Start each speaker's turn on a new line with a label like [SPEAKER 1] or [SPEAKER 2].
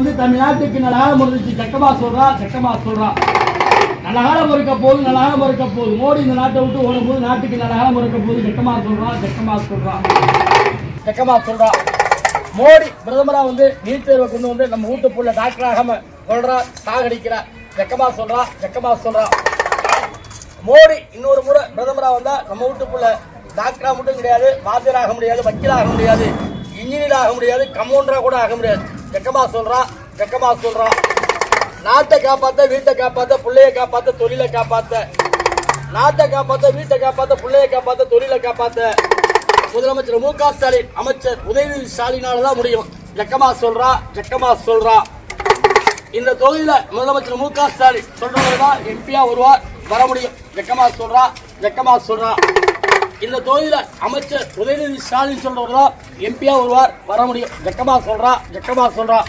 [SPEAKER 1] வந்து தமிழ்நாட்டுக்கு நல்ல காலம் இருந்துச்சு. ஜக்கமா சொல்றா, ஜக்கமா சொல்றா. நல்ல காலம் இருக்க போது, நல்ல காலம் இருக்க போது. மோடி இந்த நாட்டை விட்டு ஓடும் போது நாட்டுக்கு நல்ல காலம் இருக்க போது. ஜக்கமா சொல்றா, ஜக்கமா சொல்றா, ஜக்கமா சொல்றா. மோடி பிரதமரா வந்து நீட் தேர்வை கொண்டு வந்து நம்ம வீட்டு புள்ள டாக்டர் ஆகாம சொல்றா, சாகடிக்கிறா. ஜக்கமா சொல்றா, ஜக்கமா சொல்றா. மோடி இன்னொரு முறை பிரதமரா வந்தா நம்ம வீட்டு புள்ள டாக்டரா மட்டும் கிடையாது, வாத்தியர் ஆக முடியாது, வக்கீல் ஆக முடியாது, இன்ஜினியர் ஆக முடியாது, கம்பவுண்டரா கூட ஆக முடியாது. ஜக்கமா சொல்றா, ஜக்கமா சொல்றா. நாட்டை காப்பாத்த, வீட்டை காப்பாத்த, பிள்ளைய காப்பாத்த, தொழிலை காப்பாத்த. நாட்டை காப்பாத்த, வீட்டை காப்பாத்த, பிள்ளைய காப்பாத்த, தொழிலை காப்பாத்த முதலமைச்சர் மு.க. ஸ்டாலின், அமைச்சர் உதயநிதி ஸ்டாலினாலதான் முடியும். ஜக்கமா சொல்றா, ஜக்கமா சொல்றா. இந்த தொகுதியில முதலமைச்சர் மு.க. ஸ்டாலின் சொல்றவர்தான் எம்பியா வருவார், வர முடியும். ஜக்கமா சொல்றா, ஜக்கமா சொல்றா. இந்த தொகுதியில அமைச்சர் உதயநிதி ஸ்டாலின் சொல்றவர்தான் எம்பியா வருவார், வர முடியும். ஜக்கமா சொல்றா, ஜக்கமா சொல்றா.